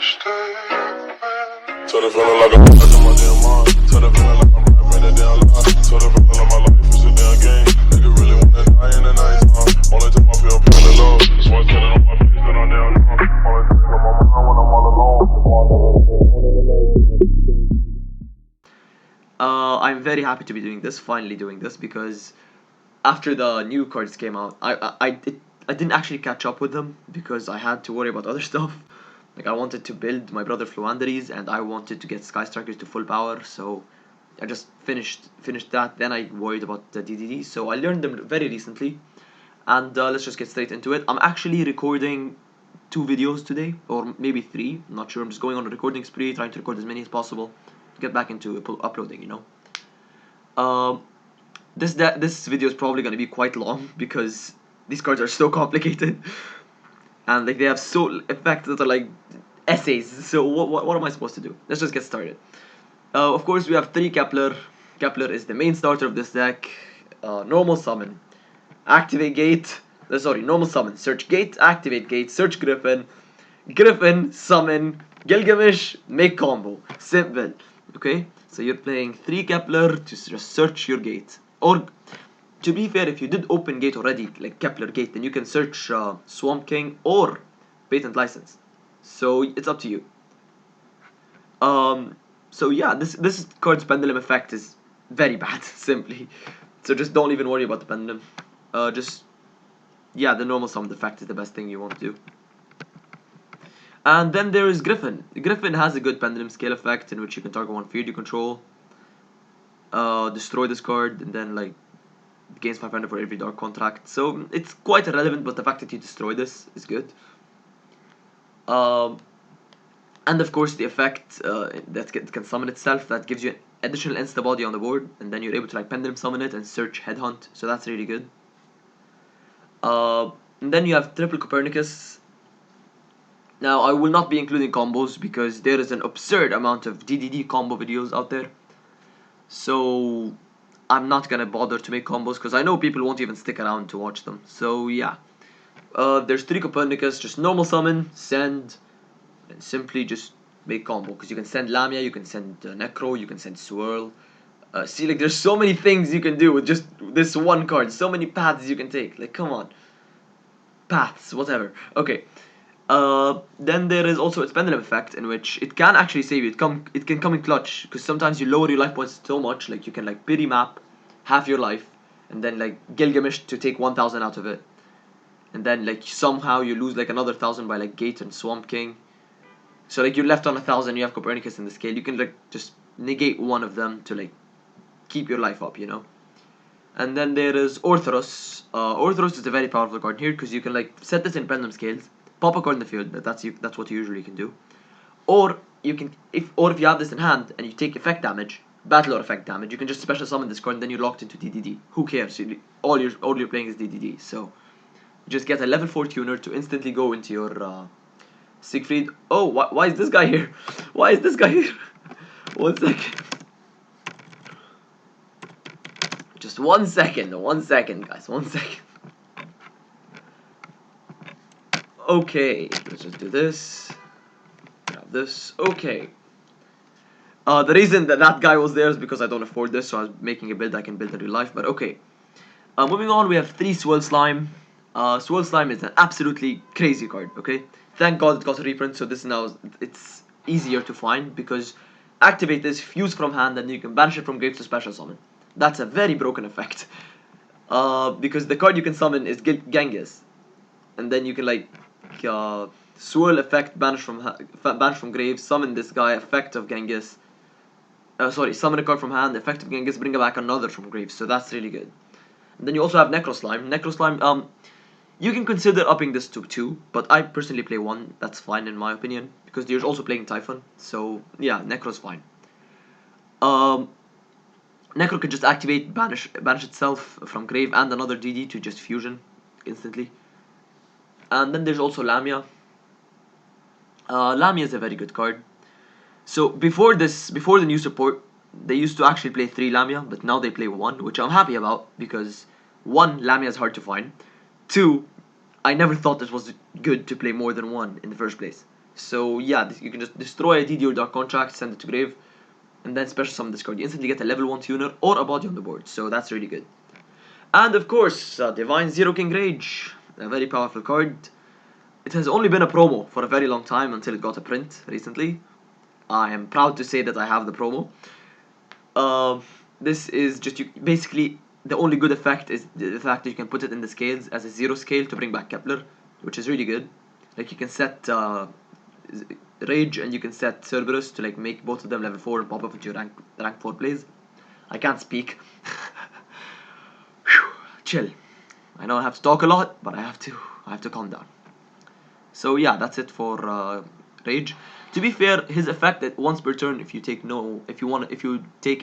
Told the feeling like I'm back in my damn mind. Told the feeling like I'm rapping a damn lie. Told the feeling like my life is a damn game. Nigga really wanna die in the nighttime. Only time I feel pain and love. That's why I tell it on my face that I'm down low. Only time I come on my mind when I'm all alone. That's why I never feel alone in the night. I'm very happy to be doing this, finally doing this, because after the new cards came out, I didn't actually catch up with them because I had to worry about other stuff. Like I wanted to build my brother Fluanderies and I wanted to get Sky Strikers to full power, so I just finished that. Then I worried about the DDD, so I learned them very recently. And let's just get straight into it. I'm actually recording 2 videos today, or maybe 3. I'm not sure. I'm just going on a recording spree, trying to record as many as possible to get back into uploading. You know. This video is probably going to be quite long because these cards are so complicated and like they have so effects that are like essays. So what am I supposed to do? Let's just get started. Of course, we have 3 Kepler. Kepler is the main starter of this deck. Normal summon, activate gate. Sorry, normal summon, search gate, activate gate, search Griffin, Griffin, summon, Gilgamesh, make combo. Simple. Okay, so you're playing 3 Kepler to just search your gate. Or, to be fair, if you did open gate already, like Kepler gate, then you can search Swamp King or Patent License. So it's up to you. So yeah, this card's pendulum effect is very bad, simply. So just don't even worry about the pendulum. Yeah, the normal summon effect is the best thing you want to do. And then there is Griffin. Griffin has a good pendulum scale effect in which you can target one field you control, destroy this card, and then like gains 500 for every dark contract. So it's quite irrelevant, but the fact that you destroy this is good. And of course the effect that can summon itself, that gives you an additional insta body on the board, and then you're able to like pendulum summon it and search Headhunt. So that's really good. And then you have Triple Copernicus. Now I will not be including combos because there is an absurd amount of DDD combo videos out there. So I'm not gonna bother to make combos because I know people won't even stick around to watch them. So yeah, there's 3 Copernicus, just normal summon, send, and simply just make combo because you can send Lamia, you can send Necro, you can send Swirl. See, like there's so many things you can do with just this one card. So many paths you can take. Like come on, paths, whatever. Okay. Then there is also its pendulum effect in which it can actually save you. It can come in clutch because sometimes you lower your life points so much, like you can like pity map half your life and then like Gilgamesh to take 1000 out of it, and then like somehow you lose like another 1000 by like Gate and Swamp King. So like you're left on 1000. You have Copernicus in the scale. You can like just negate one of them to like keep your life up, you know. And then there is Orthros. Orthros is a very powerful card here because you can like set this in pendulum scales. Pop a card in the field. That's what you usually can do. Or you can if you have this in hand and you take effect damage, battle or effect damage, you can just special summon this card and then you're locked into DDD. Who cares? All you're playing is DDD. So you just get a level 4 tuner to instantly go into your Siegfried. Oh, why is this guy here? Why is this guy here? 1 second. Just 1 second. 1 second, guys. 1 second. Okay, let's just do this. Grab this. Okay. The reason that guy was there is because I don't afford this, so I was making a build I can build in real life, but okay. Moving on, we have 3 Swirl Slime. Swirl Slime is an absolutely crazy card, okay? Thank God it got a reprint, so this now, it's easier to find, because activate this, fuse from hand, and you can banish it from grave to special summon. That's a very broken effect. Because the card you can summon is Genghis. And then you can like swirl effect, banish from grave, summon this guy, effect of Genghis. Summon a card from hand, effect of Genghis, bring back another from grave. So that's really good. And then you also have Necro Slime. Necro Slime, you can consider upping this to 2, but I personally play 1. That's fine in my opinion because you're also playing Typhon. So yeah, Necro's fine. Necro can just activate, banish itself from grave and another DD to just fusion instantly. And then there's also Lamia. Lamia is a very good card. So before the new support, they used to actually play 3 Lamia, but now they play 1, which I'm happy about because 1, Lamia is hard to find. 2, I never thought it was good to play more than 1 in the first place. So yeah, you can just destroy a DD or Dark Contract, send it to grave, and then special summon this card. You instantly get a level 1 tuner or a body on the board, so that's really good. And of course, Divine Zero King Rage, a very powerful card. It has only been a promo for a very long time until it got a print recently. I am proud to say that I have the promo. This is just basically the only good effect is the fact that you can put it in the scales as a 0 scale to bring back Kepler, which is really good. Like you can set Rage and you can set Cerberus to like make both of them level 4 and pop up into your rank 4 plays. I can't speak. Chill. I know I have to talk a lot, but I have to calm down. So yeah, that's it for Rage. To be fair, his effect at once per turn, if you take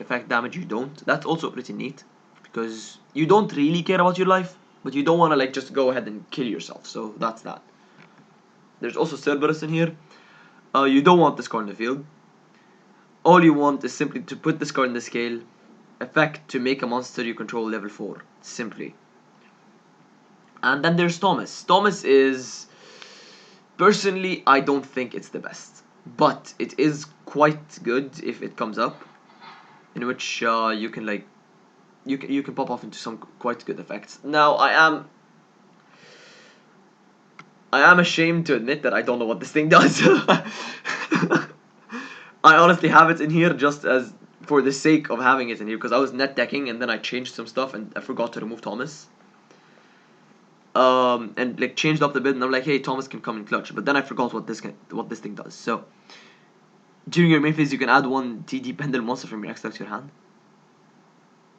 effect damage, you don't. That's also pretty neat, because you don't really care about your life, but you don't want to like just go ahead and kill yourself. So that's that. There's also Cerberus in here. You don't want this card in the field. All you want is simply to put this card in the scale. Effect to make a monster you control level 4. Simply. And then there's Thomas. Thomas is... Personally, I don't think it's the best. But it is quite good if it comes up. In which you can like... You can pop off into some quite good effects. Now, I am ashamed to admit that I don't know what this thing does. I honestly have it in here just as for the sake of having it in here, because I was net decking and then I changed some stuff and I forgot to remove Thomas. And like changed up the bid and I'm like, hey, Thomas can come in clutch, but then I forgot what this thing does. So during your main phase, you can add one DD Pendulum monster from your extra to your hand.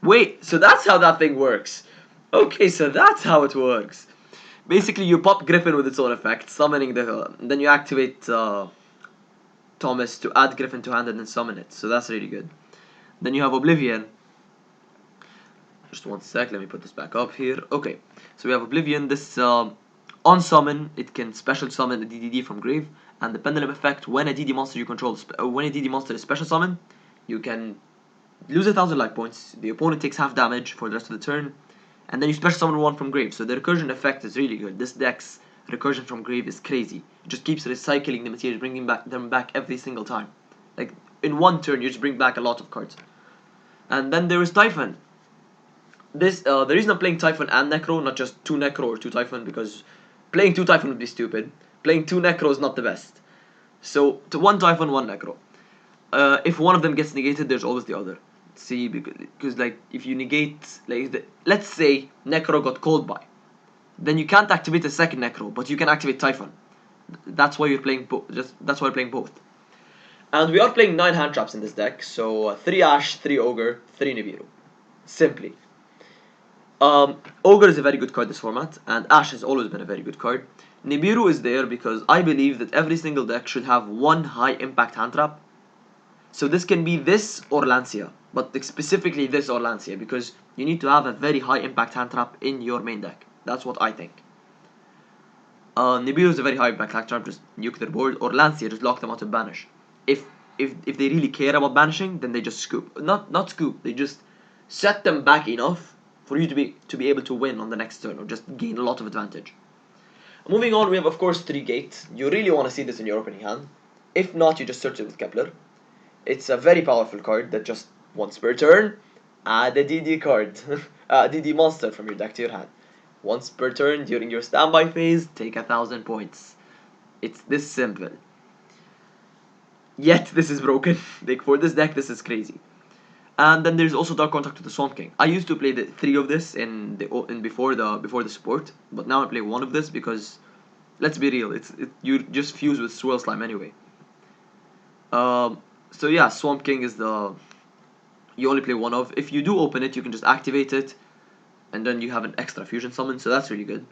Wait, so that's how that thing works. Okay, so that's how it works. Basically, you pop Griffin with its own effect, summoning then you activate Thomas to add Griffin to hand and then summon it. So that's really good. Then you have Oblivion. Just one sec, let me put this back up here. Okay, so we have Oblivion. This on summon, it can special summon a DDD from grave, and the pendulum effect when a DD monster you control, when a DD monster is special summon, you can lose 1,000 life points. The opponent takes half damage for the rest of the turn, and then you special summon one from grave. So the recursion effect is really good. This deck's recursion from grave is crazy. It just keeps recycling the materials, bringing them back every single time. Like in one turn, you just bring back a lot of cards. And then there is Typhon. This the reason I'm playing Typhon and Necro, not just 2 Necro or 2 Typhon, because playing 2 Typhon would be stupid. Playing 2 Necro is not the best. So to 1 Typhon, 1 Necro. If one of them gets negated, there's always the other. See, because like if you negate, like let's say Necro got called by, then you can't activate a second Necro, but you can activate Typhon. That's why you're playing that's why you're playing both. And we are playing 9 hand traps in this deck, so 3 Ash, 3 Ogre, 3 Nibiru. Simply. Ogre is a very good card this format, and Ash has always been a very good card. Nibiru is there because I believe that every single deck should have one high impact hand trap. So this can be this or Lancia, but specifically this or Lancia, because you need to have a very high impact hand trap in your main deck. That's what I think. Nibiru is a very high impact hand trap, just nuke their board, or Lancia, just lock them out of banish. If they really care about banishing, then they just scoop. Not scoop, they just set them back enough for you to be able to win on the next turn, or just gain a lot of advantage. Moving on, we have of course 3 Gate. You really want to see this in your opening hand. If not, you just search it with Kepler. It's a very powerful card that just once per turn, add a DD card, DD monster from your deck to your hand. Once per turn during your standby phase, take 1,000 points. It's this simple. Yet this is broken. Like for this deck, this is crazy. And then there's also Dark Contract to the Swamp King. I used to play the 3 of this before the support, but now I play 1 of this because, let's be real, you just fuse with Swirl Slime anyway. So yeah, Swamp King is you only play 1 of. If you do open it, you can just activate it, and then you have an extra fusion summon, so that's really good.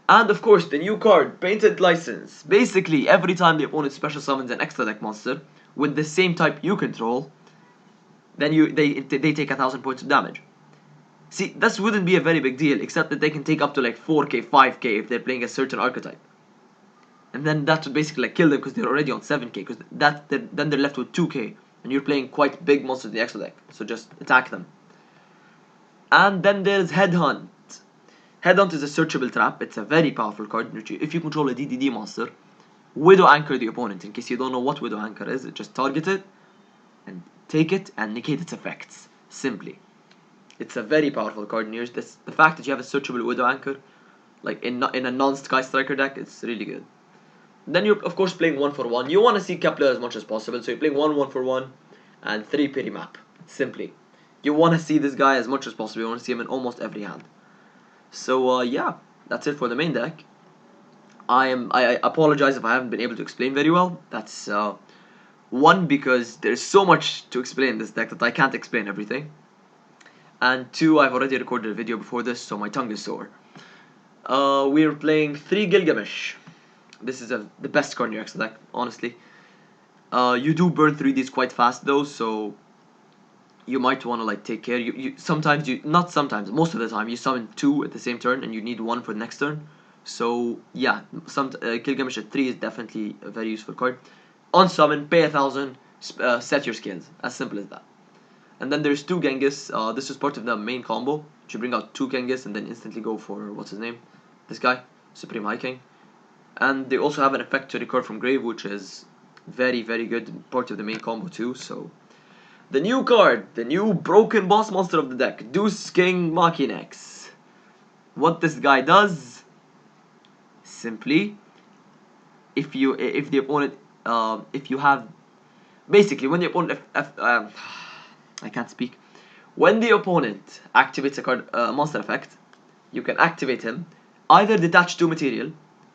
And of course, the new card, Painted License. Basically, every time the opponent special summons an extra deck monster with the same type you control, then they take 1,000 points of damage. See, this wouldn't be a very big deal, except that they can take up to like 4k, 5k if they're playing a certain archetype. And then that would basically like kill them because they're already on 7k, because then they're left with 2k, and you're playing quite big monsters in the extra deck, so just attack them. And then there's Headhunt. Headhunt is a searchable trap. It's a very powerful card. If you control a DDD monster, Widow Anchor the opponent. In case you don't know what Widow Anchor is, just target it and take it and negate its effects. Simply. It's a very powerful card in yours. The fact that you have a searchable Widow Anchor, like in a non-Sky Striker deck, it's really good. Then you're of course playing 1-for-1. You want to see Kepler as much as possible, so you're playing 1-1-for-1 and 3 pity map. Simply. You want to see this guy as much as possible. You want to see him in almost every hand. So yeah, that's it for the main deck. I apologize if I haven't been able to explain very well. That's one, because there's so much to explain in this deck that I can't explain everything. And two, I've already recorded a video before this, so my tongue is sore. We're playing 3 Gilgamesh. This is the best card in your extra deck, honestly. You do burn 3Ds quite fast though, so you might want to like take care. Not sometimes, most of the time you summon 2 at the same turn and you need 1 for the next turn. So yeah, Gilgamesh at 3 is definitely a very useful card. On summon, pay 1,000, set your skills. As simple as that. And then there's 2 Genghis. This is part of the main combo. You bring out 2 Genghis and then instantly go for, what's his name? This guy, Supreme High King. And they also have an effect to recur from grave, which is very, very good, part of the main combo too. So the new card, the new broken boss monster of the deck, Deuce King Machinex. What this guy does, simply, if you have, basically when the opponent I can't speak. When the opponent activates a card, monster effect, you can activate him, either detach 2 material,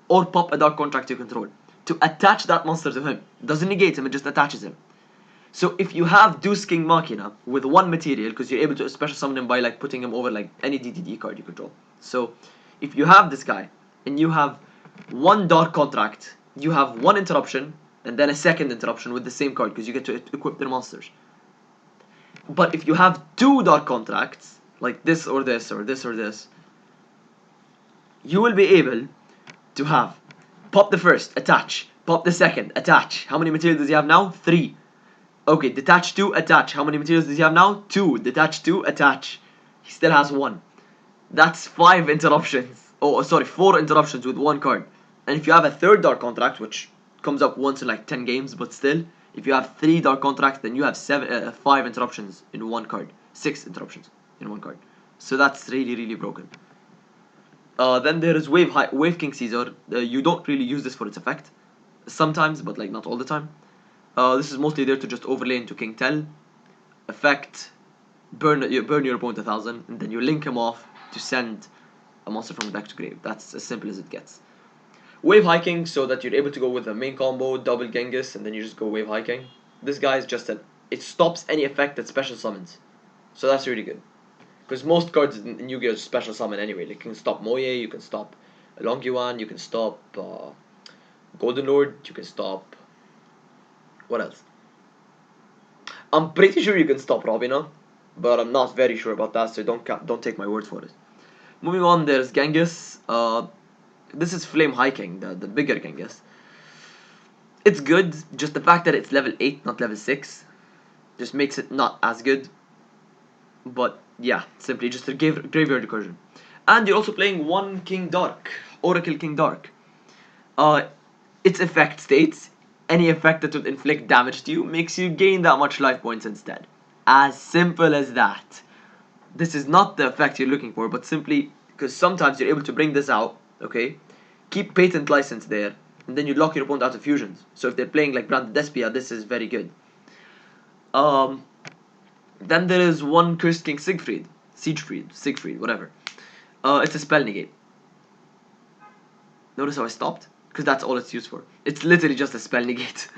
or pop a dark contract you control to attach that monster to him. Doesn't negate him, it just attaches him. So if you have Deuce King Machina with 1 material, because you're able to special summon him by like putting him over like any DDD card you control. So if you have this guy and you have 1 dark contract, you have 1 interruption and then a second interruption with the same card, because you get to equip their monsters. But if you have 2 dark contracts, like this or this or this or this, you will be able to have pop the first, attach, pop the second, attach. How many materials does he have now? 3. Okay, detach 2, attach. How many materials does he have now? 2. Detach 2, attach. He still has 1. That's 5 interruptions. Oh, sorry, 4 interruptions with 1 card. And if you have a 3rd dark contract, which comes up once in like 10 games, but still, if you have 3 dark contracts, then you have 5 interruptions in 1 card. 6 interruptions in 1 card. So that's really, really broken. Then there is Wave King Caesar. You don't really use this for its effect. Sometimes, but like not all the time. This is mostly there to just overlay into King Tell. Effect, burn your opponent 1,000, and then you link him off to send a monster from the deck to grave. That's as simple as it gets. Wave High King, so that you're able to go with the main combo, double Genghis, and then you just go Wave High King. This guy is just it stops any effect that special summons. So that's really good. Because most cards in Yu-Gi-Oh! Special summon anyway. Like, you can stop Moye, you can stop Long Yuan, you can stop Golden Lord, you can stop... What else? I'm pretty sure you can stop Robina, but I'm not very sure about that, so don't take my word for it. Moving on, there's Genghis. This is Flame High King, the bigger Genghis. It's good, just the fact that it's level 8, not level 6, just makes it not as good. But yeah, simply just a graveyard recursion. And you're also playing 1 King Dark, Oracle King Dark. Its effect states, any effect that would inflict damage to you makes you gain that much life points instead. As simple as that. This is not the effect you're looking for, but simply because sometimes you're able to bring this out, okay? Keep Patent License there, and then you lock your opponent out of fusions. So if they're playing like Branded Despia, this is very good. Then there is 1 Cursed King Siegfried, whatever. It's a spell negate. Notice how I stopped? Because that's all it's used for. It's literally just a spell negate.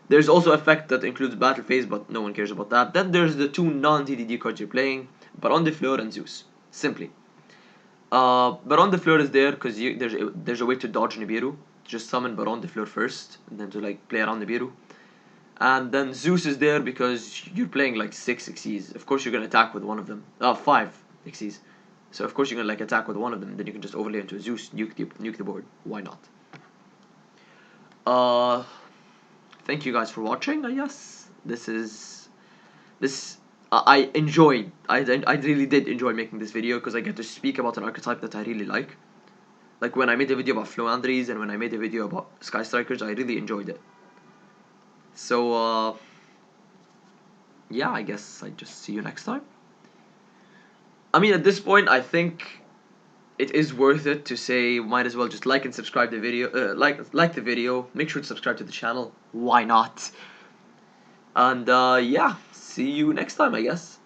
There's also effect that includes battle phase, but no one cares about that. Then there's the 2 non-TDD cards you're playing, Baron de Fleur and Zeus. Simply. Baron de Fleur is there because there's a way to dodge Nibiru. Just summon Baron de Fleur first, and then to like play around Nibiru. And then Zeus is there because you're playing like 6 Xyz. Of course you're going to attack with one of them. 5 Xyz. So of course you're going to like attack with one of them. And then you can just overlay into Zeus, nuke the board. Why not? Thank you guys for watching, I guess. I really did enjoy making this video because I get to speak about an archetype that I really like. Like when I made a video about Floandries and when I made a video about Sky Strikers, I really enjoyed it. So, yeah, I guess I just see you next time. I mean, at this point, I think it is worth it to say might as well just like and subscribe the video. Like the video. Make sure to subscribe to the channel. Why not? And yeah, see you next time, I guess.